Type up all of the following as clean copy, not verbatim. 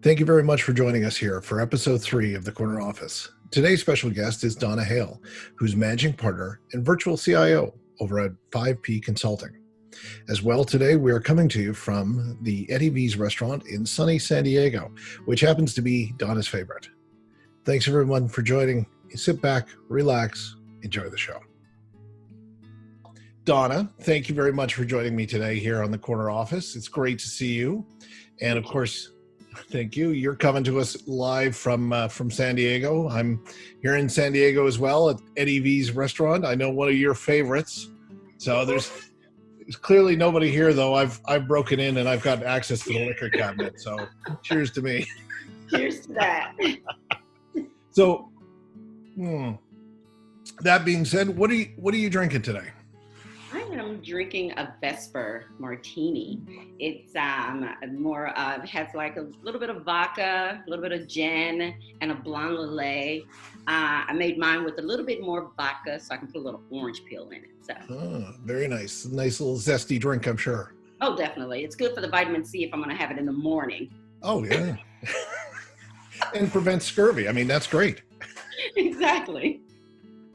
Thank you very much for joining us here for episode 3 of The Corner Office. Today's special guest is Donna Hale, who's managing partner and virtual CIO over at 5P Consulting. As well, today we are coming to you from the Eddie V's restaurant in sunny San Diego, which happens to be Donna's favorite. Thanks everyone for joining. Sit back, relax, enjoy the show. Donna, thank you very much for joining me today here on The Corner Office. It's great to see you. And of course, thank you. You're coming to us live from San Diego. I'm here in San Diego as well at Eddie V's restaurant. I know one of your favorites. So there's clearly nobody here though. I've broken in and I've got access to the liquor cabinet. So cheers to me. Cheers to that. So that being said, what are you drinking today? I am drinking a Vesper martini. It's has like a little bit of vodka, a little bit of gin, and a blanc lillet. I made mine with a little bit more vodka so I can put a little orange peel in it. So very nice. Nice little zesty drink, I'm sure. Oh, definitely. It's good for the vitamin C if I'm going to have it in the morning. Oh, yeah. And prevents scurvy. I mean, that's great. Exactly.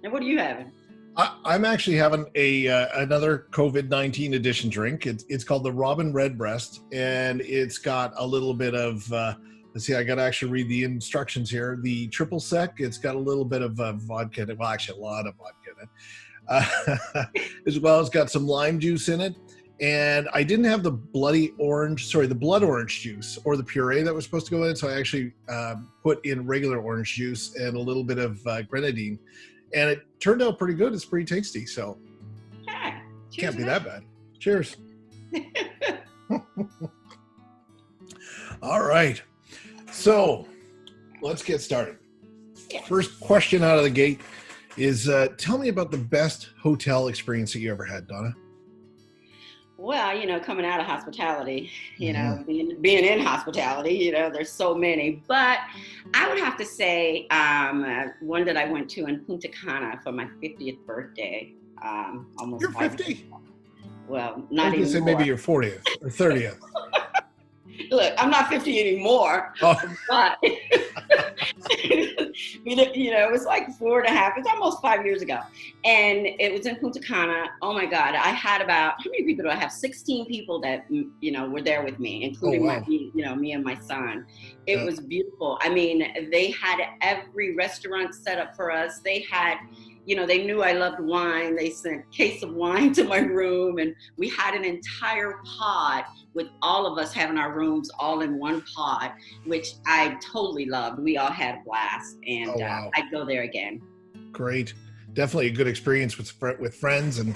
And what are you having? I'm actually having another COVID-19 edition drink. It's called the Robin Redbreast, and it's got a little bit of, let's see, I got to actually read the instructions here. The triple sec, it's got a little bit of vodka in it. Well, actually a lot of vodka in it. As well as got some lime juice in it. And I didn't have the blood orange juice or the puree that was supposed to go in. So I actually put in regular orange juice and a little bit of grenadine. And it turned out pretty good. It's pretty tasty. So can't be that bad. Cheers. All right. So let's get started. Yeah. First question out of the gate is tell me about the best hotel experience that you ever had, Donna. Well, coming out of hospitality, being in hospitality, there's so many. But I would have to say one that I went to in Punta Cana for my 50th birthday. Almost. You're 50? Well, not even. I was going to say maybe your 40th or 30th. Look, I'm not 50 anymore, but it was like 4.5, it's almost 5 years ago. And it was in Punta Cana. Oh my God. I had how many people do I have? 16 people that, were there with me, including me and my son. It was beautiful. I mean, they had every restaurant set up for us. They had, they knew I loved wine. They sent a case of wine to my room, and we had an entire pod with all of us having our rooms all in one pod, which I totally loved. We all had a blast, and I'd go there again. Great. Definitely a good experience with friends and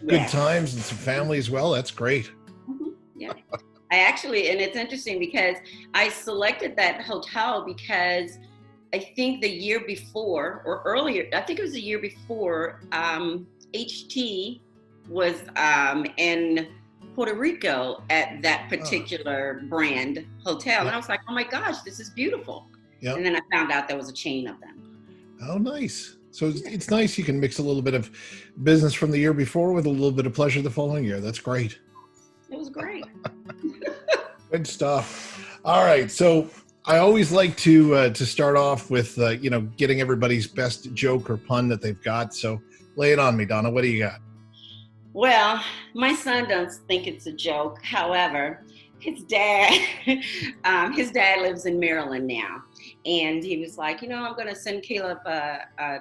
good times and some family as well. That's great. Mm-hmm. Yeah. And it's interesting because I selected that hotel because I think the year before or earlier, I think it was the year before, HT was in Puerto Rico at that particular brand hotel. And I was like, oh my gosh, this is beautiful. Yep. And then I found out there was a chain of them. Oh, nice. So it's nice you can mix a little bit of business from the year before with a little bit of pleasure the following year. That's great. It was great. Good stuff. All right. So I always like to start off with, getting everybody's best joke or pun that they've got. So lay it on me, Donna. What do you got? Well, my son doesn't think it's a joke. However, his dad lives in Maryland now. And he was like, I'm going to send Caleb a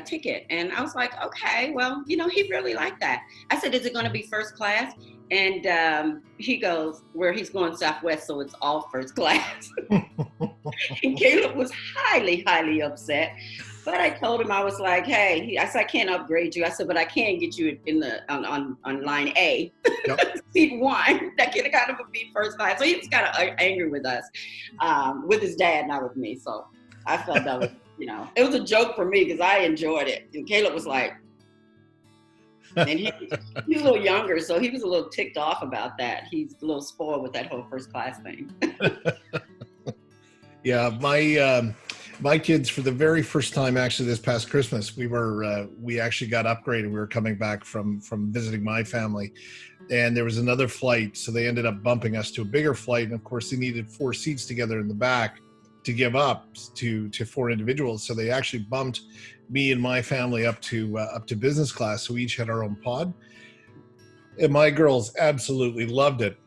ticket. And I was like, okay, well, he really liked that. I said, is it going to be first class? And he goes, where he's going Southwest, so it's all first class. And Caleb was highly, highly upset. But I told him, I was like, hey, I said, I can't upgrade you. I said, but I can get you in on line A, yep. Seat 1. That kid kind of be first class. So he was kind of angry with us, with his dad, not with me. So I felt that was, it was a joke for me because I enjoyed it. And Caleb was like, and he's a little younger, so he was a little ticked off about that. He's a little spoiled with that whole first class thing. Yeah, My kids, for the very first time, actually, this past Christmas, we actually got upgraded. We were coming back from visiting my family, and there was another flight, so they ended up bumping us to a bigger flight. And of course, they needed 4 seats together in the back to give up to 4 individuals. So they actually bumped me and my family up to business class. So we each had our own pod, and my girls absolutely loved it.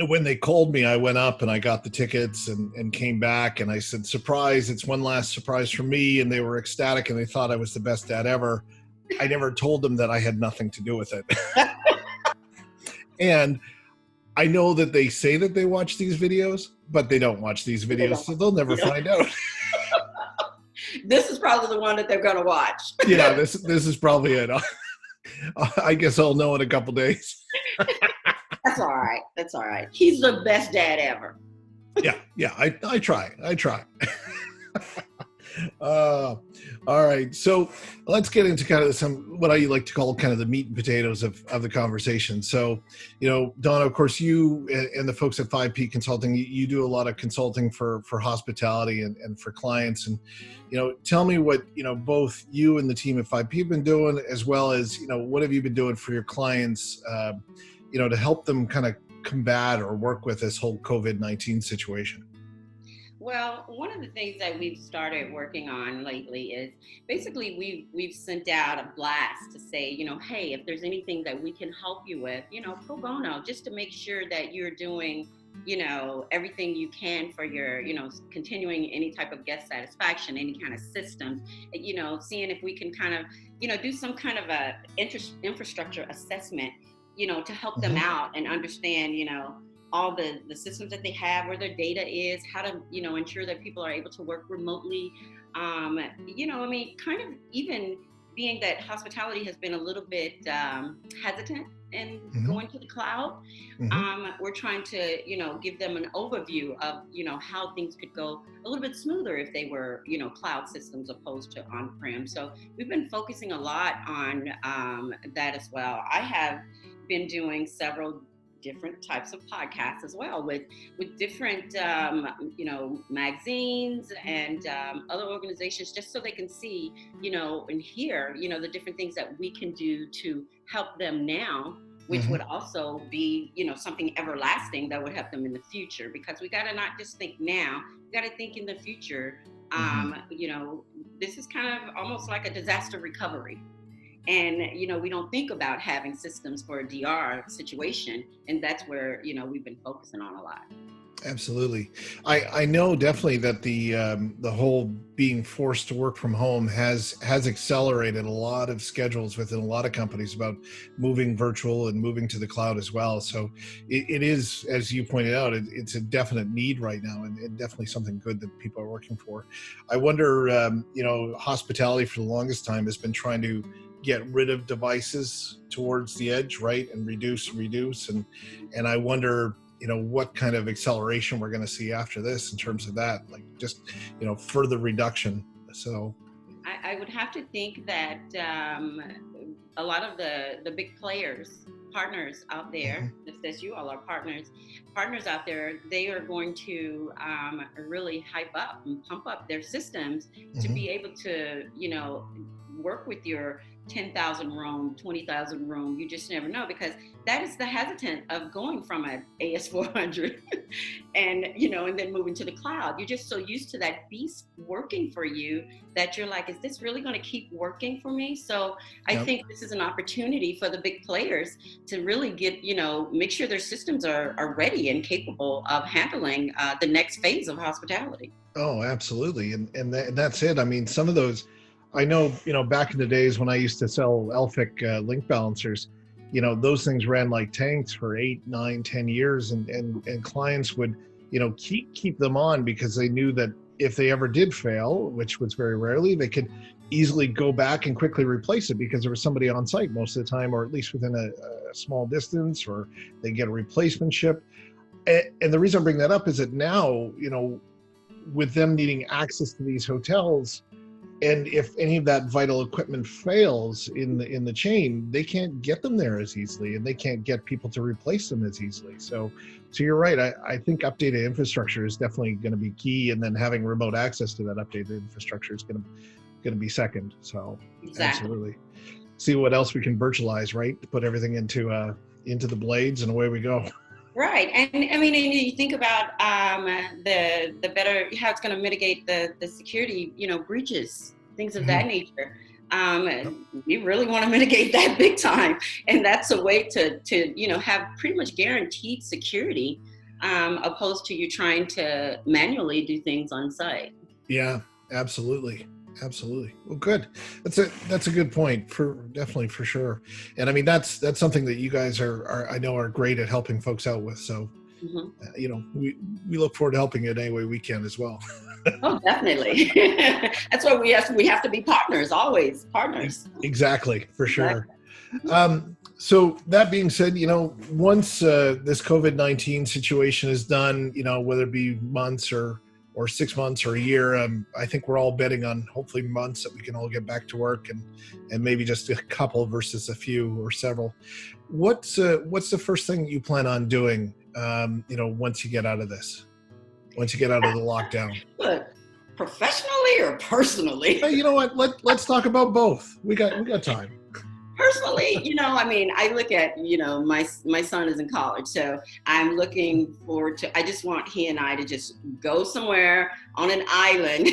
When they called me, I went up and I got the tickets and came back, and I said, surprise, it's one last surprise for me. And they were ecstatic, and they thought I was the best dad ever. I never told them that I had nothing to do with it. And I know that they say that they watch these videos, but they don't watch these videos, so they'll never find out. This is probably the one that they're going to watch. Yeah, this is probably it. I guess I'll know in a couple days. That's all right. That's all right. He's the best dad ever. Yeah. I try. All right. So let's get into kind of what I like to call kind of the meat and potatoes of the conversation. So, Donna, of course, you and the folks at 5P Consulting, you do a lot of consulting for hospitality and for clients. And, tell me what, both you and the team at 5P have been doing, as well as, what have you been doing for your clients, to help them kind of combat or work with this whole COVID-19 situation? Well, one of the things that we've started working on lately is basically we've sent out a blast to say, hey, if there's anything that we can help you with, pro bono, just to make sure that you're doing, everything you can for your, continuing any type of guest satisfaction, any kind of systems, seeing if we can kind of, do some kind of a infrastructure assessment, to help them out and understand, all the systems that they have, where their data is, how to, ensure that people are able to work remotely. Kind of even being that hospitality has been a little bit hesitant in going to the cloud. We're trying to, give them an overview of, how things could go a little bit smoother if they were, cloud systems opposed to on-prem. So we've been focusing a lot on that as well. I have been doing several different types of podcasts as well with different magazines and other organizations, just so they can see and hear the different things that we can do to help them now, which would also be something everlasting that would help them in the future, because we got to not just think now, we got to think in the future. This is kind of almost like a disaster recovery. And, we don't think about having systems for a DR situation. And that's where, we've been focusing on a lot. Absolutely. I know definitely that the whole being forced to work from home has accelerated a lot of schedules within a lot of companies about moving virtual and moving to the cloud as well. So it is, as you pointed out, it's a definite need right now, and definitely something good that people are working for. I wonder, hospitality for the longest time has been trying to get rid of devices towards the edge, right? And reduce. And I wonder, what kind of acceleration we're going to see after this in terms of that, like just, further reduction. So I would have to think that a lot of the big players, partners out there, just as you all are partners out there, they are going to really hype up and pump up their systems to be able to, work with your 10,000 room, 20,000 room. You just never know, because that is the hesitant of going from an AS400 and, and then moving to the cloud. You're just so used to that beast working for you that you're like, is this really going to keep working for me? So I think this is an opportunity for the big players to really get, make sure their systems are ready and capable of handling the next phase of hospitality. Oh, absolutely. And that's it. I mean, some of those, I know, back in the days when I used to sell LFIC link balancers, those things ran like tanks for 8, 9, 10 years, and clients would, keep them on because they knew that if they ever did fail, which was very rarely, they could easily go back and quickly replace it because there was somebody on site most of the time, or at least within a small distance, or they get a replacement ship. And the reason I bring that up is that now, with them needing access to these hotels, And if any of that vital equipment fails in the chain, they can't get them there as easily, and they can't get people to replace them as easily. So you're right. I think updated infrastructure is definitely going to be key, and then having remote access to that updated infrastructure is going to be second. So Exactly. absolutely. See what else we can virtualize, right? To put everything into the blades, and away we go. Right, and I mean, and you think about the better how it's going to mitigate the security, breaches, things of that nature. We really want to mitigate that big time, and that's a way to have pretty much guaranteed security, opposed to you trying to manually do things on site. Yeah, absolutely. Well, good. That's a good point, definitely, for sure. And I mean, that's something that you guys are I know are great at helping folks out with. So, we look forward to helping it any way we can as well. Oh, definitely. That's why we have to be partners, always partners. Exactly, for sure. So that being said, once this COVID-19 situation is done, whether it be months or 6 months or a year, I think we're all betting on hopefully months that we can all get back to work, and maybe just a couple versus a few or several. What's the first thing you plan on doing, once you get out of this, once you get out of the lockdown? Look, professionally or personally? Hey, you know what? Let's talk about both. We got time. Personally, I look at, my son is in college, so I'm looking forward to, I just want he and I to just go somewhere on an island,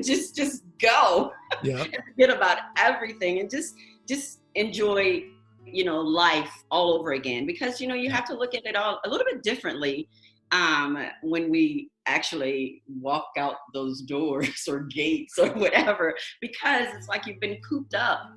just go, and forget about everything, and just enjoy, life all over again, because, you have to look at it all a little bit differently when we actually walk out those doors or gates or whatever, because it's like you've been cooped up.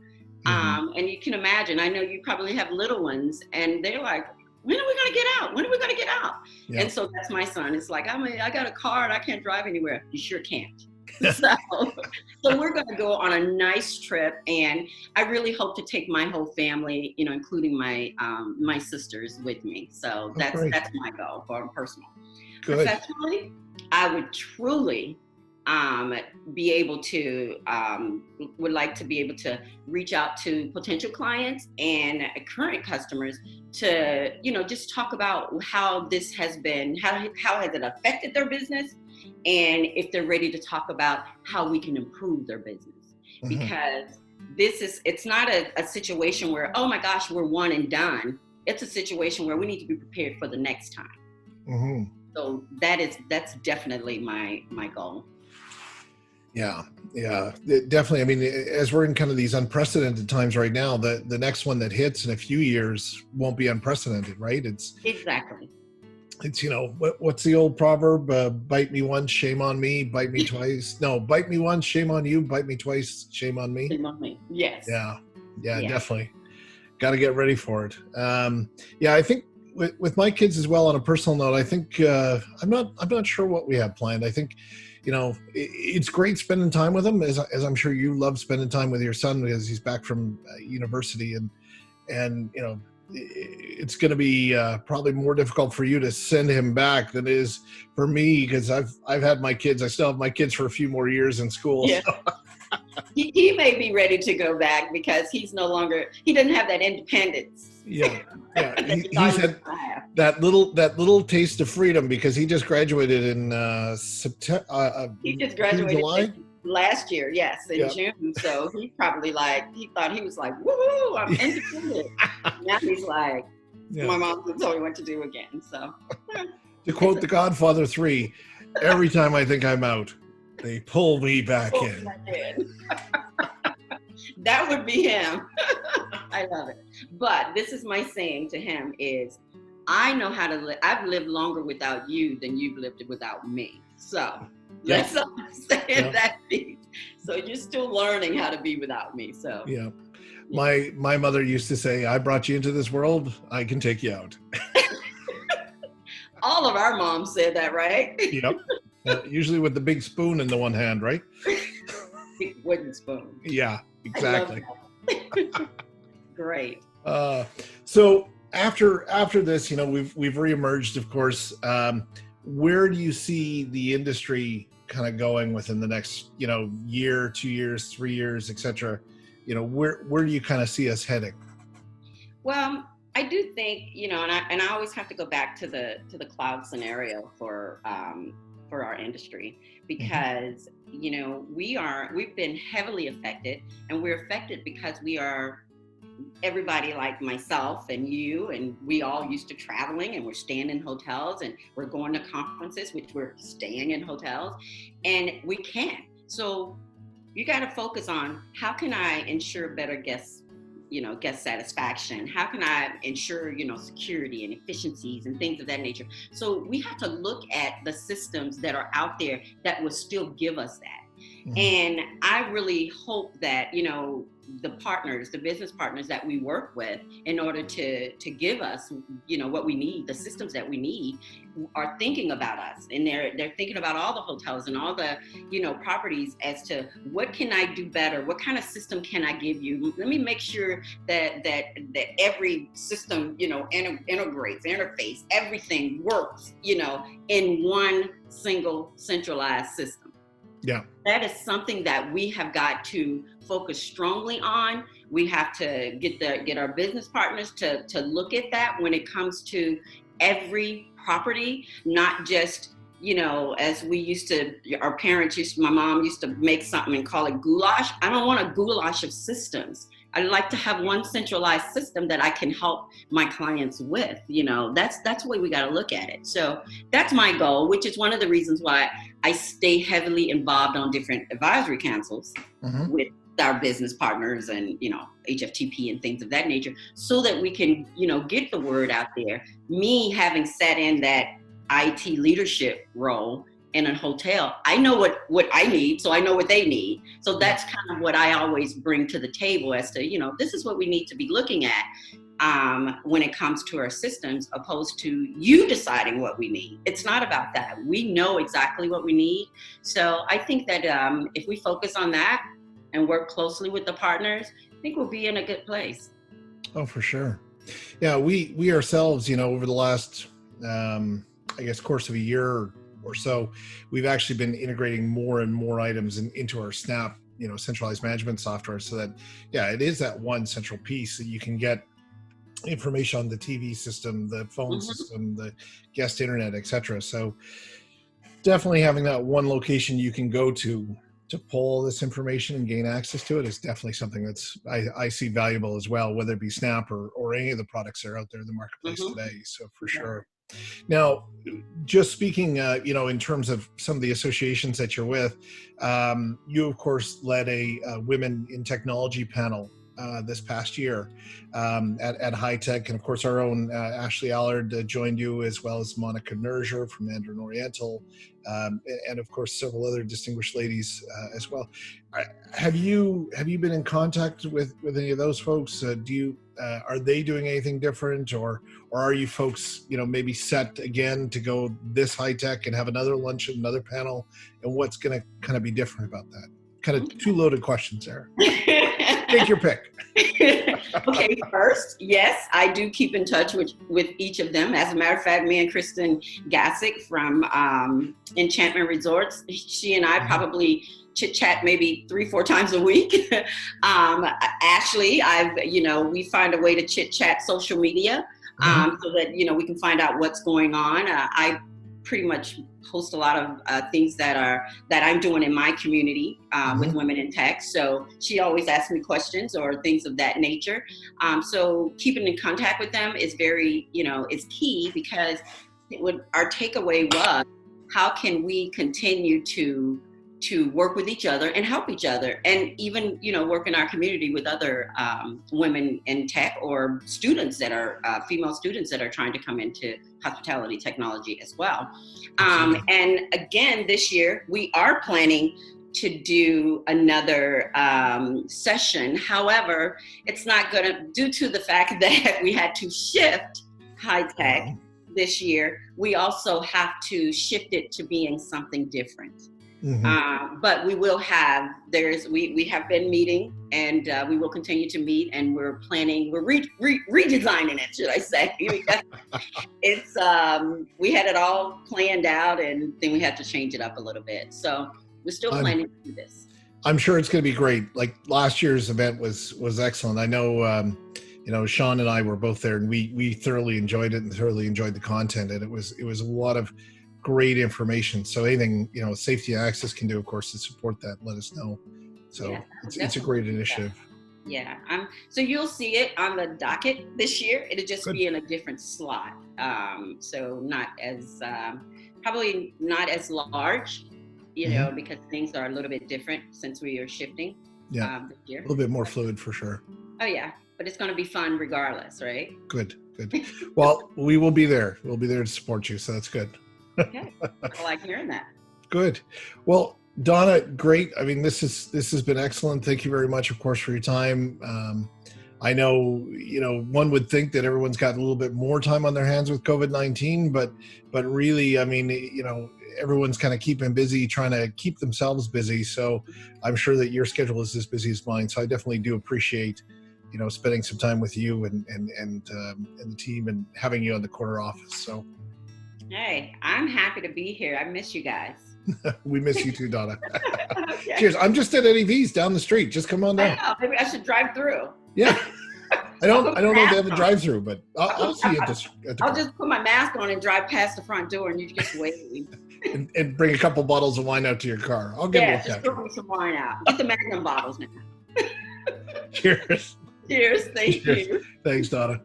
And you can imagine, I know you probably have little ones, and they're like, when are we going to get out? When are we going to get out? Yeah. And so that's my son. It's like, I got a car and I can't drive anywhere. You sure can't. So we're going to go on a nice trip, and I really hope to take my whole family, including my sisters with me. So that's my goal for personal. Good. Professionally, I would truly be able to would like to be able to reach out to potential clients and current customers to just talk about how this has been, how has it affected their business, and if they're ready to talk about how we can improve their business. Because it's not a situation where, oh my gosh, we're one and done. It's a situation where we need to be prepared for the next time. So that's definitely my goal. Yeah, definitely. I mean, as we're in kind of these unprecedented times right now, the next one that hits in a few years won't be unprecedented, right? It's what's the old proverb? Bite me once, shame on me. Bite me twice. No, bite me once, shame on you. Bite me twice, shame on me. Shame on me. Yes. Yeah, definitely. Got to get ready for it. I think with my kids as well. On a personal note, I think I'm not sure what we have planned. I think. It's great spending time with him, as I'm sure you love spending time with your son, because he's back from university, and it's going to be probably more difficult for you to send him back than it is for me, because I've had my kids. I still have my kids for a few more years in school. Yeah. So. He may be ready to go back because he doesn't have that independence. Yeah. He's had that little taste of freedom, because he just graduated in September. He just graduated last year, yes, in June. So he probably he thought, he was like, woohoo, I'm independent. Now he's like, my mom told me what to do again. So to quote The Godfather 3, every time I think I'm out, they pull me back in. That would be him. I love it. But this is my saying to him is, I know how to live. I've lived longer without you than you've lived without me. So let's understand that piece. So you're still learning how to be without me. So my mother used to say, I brought you into this world, I can take you out. All of our moms said that, right? Yep. Usually with the big spoon in the one hand, right? Big wooden spoon. Yeah, exactly. Great. So after this, we've reemerged, of course. Where do you see the industry kind of going within the next, year, 2 years, 3 years, et cetera? Where do you kind of see us heading? Well, I do think, and I always have to go back to the cloud scenario for our industry, because we've been heavily affected, and we're affected because we are everybody like myself and you, and we all used to traveling, and we're staying in hotels, and we're going to conferences, which we're staying in hotels, and we can't. So you got to focus on, how can I ensure better guest satisfaction? How can I ensure, security and efficiencies and things of that nature? So we have to look at the systems that are out there that will still give us that. Mm-hmm. And I really hope that, the business partners that we work with, in order to give us, what we need, the systems that we need, are thinking about us, and they're thinking about all the hotels and all the, properties, as to what can I do better? What kind of system can I give you? Let me make sure that every system, integrates, interface, everything works, in one single centralized system. Yeah. That is something that we have got to focus strongly on. We have to get our business partners to look at that when it comes to every property, not just, as my mom used to make something and call it goulash. I don't want a goulash of systems. I'd like to have one centralized system that I can help my clients with. That's the way we got to look at it. So that's my goal, which is one of the reasons why I stay heavily involved on different advisory councils, mm-hmm. with our business partners and, HFTP and things of that nature, so that we can, get the word out there. Me having sat in that IT leadership role in a hotel, I know what I need, so I know what they need. So that's kind of what I always bring to the table, as to, this is what we need to be looking at when it comes to our systems, opposed to you deciding what we need. It's not about that. We know exactly what we need. So I think that if we focus on that and work closely with the partners, I think we'll be in a good place. Oh, for sure. Yeah, we ourselves, over the last, course of a year or so, we've actually been integrating more and more items into our Snap, centralized management software, so that, it is that one central piece that you can get information on the TV system, the phone, mm-hmm. system, the guest internet, etc. So definitely having that one location you can go to pull this information and gain access to it is definitely something that's I see valuable as well, whether it be Snap or any of the products that are out there in the marketplace, mm-hmm. today. So for sure. Now, just speaking, in terms of some of the associations that you're with, you of course led a Women in Technology panel this past year at High Tech, and of course our own Ashley Allard joined you, as well as Monica Nerger from Mandarin Oriental, and of course several other distinguished ladies as well. Have you been in contact with any of those folks? Are they doing anything different, or are you folks maybe set again to go this High Tech and have another luncheon, another panel, and what's going to kind of be different about that? Kind of two loaded questions there. Take your pick. Okay, first, yes, I do keep in touch with each of them. As a matter of fact, me and Kristen Gassick from Enchantment Resorts, she and I probably chit-chat maybe 3-4 times a week. Ashley, we find a way to chit-chat social media, so that, we can find out what's going on. I pretty much host a lot of things that I'm doing in my community with women in tech. So she always asks me questions or things of that nature. So keeping in contact with them is very, is key, because our takeaway was, how can we continue to work with each other and help each other, and even, work in our community with other women in tech, or students that are female students that are trying to come into hospitality technology as well. And again, this year we are planning to do another session. However, it's not going to, due to the fact that we had to shift High Tech this year, we also have to shift it to being something different. But we will have, we have been meeting, and we will continue to meet, and we're planning, we're redesigning it, should I say. It's, we had it all planned out, and then we had to change it up a little bit. So we're still planning to do this. I'm sure it's going to be great. Like last year's event was excellent. I know, Sean and I were both there, and we thoroughly enjoyed it and thoroughly enjoyed the content. And it was a lot of great information. So anything, Safety NetAccess can do, of course, to support that, let us know. So yeah, it's a great initiative. Yeah. So you'll see it on the docket this year. It'll just be in a different slot. So not as, probably not as large, because things are a little bit different since we are shifting this year. A little bit more fluid for sure. Oh yeah, but it's going to be fun regardless, right? Good. Well, we will be there. We'll be there to support you. So that's good. Okay. I like hearing that. Good. Well, Donna, great. I mean, this has been excellent. Thank you very much, of course, for your time. I know, one would think that everyone's got a little bit more time on their hands with COVID-19, but really, I mean, everyone's kind of keeping busy, trying to keep themselves busy. So I'm sure that your schedule is as busy as mine. So I definitely do appreciate, spending some time with you and the team and having you on the corner office. So. Hey, I'm happy to be here. I miss you guys. We miss you too, Donna. Okay. Cheers. I'm just at NEV's down the street. Just come on down. I know. Maybe I should drive through. Yeah. I don't know if they have a drive-through, but I'll see you at the I'll just put my mask on and drive past the front door, and you just wait. and bring a couple bottles of wine out to your car. I'll give you a just throw me some wine out. Get the Magnum bottles now. Cheers. Cheers. Thank you. Thanks, Donna.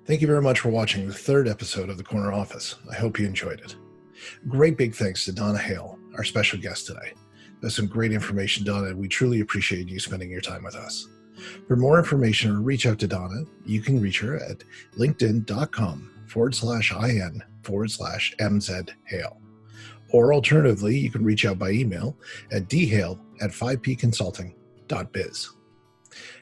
Thank you very much for watching the third episode of The Corner Office. I hope you enjoyed it. Great big thanks to Donna Hale, our special guest today. That's some great information, Donna. We truly appreciate you spending your time with us. For more information or reach out to Donna, you can reach her at linkedin.com/in/MZ Or alternatively, you can reach out by email at dhale@5pconsulting.biz.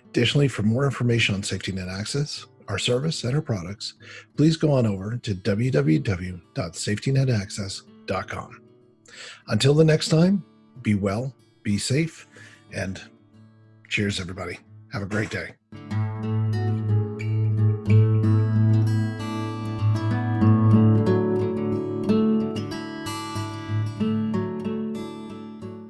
Additionally, for more information on Safety NetAccess, our service and our products, please go on over to www.safetynetaccess.com. Until the next time, be well, be safe, and cheers, everybody. Have a great day.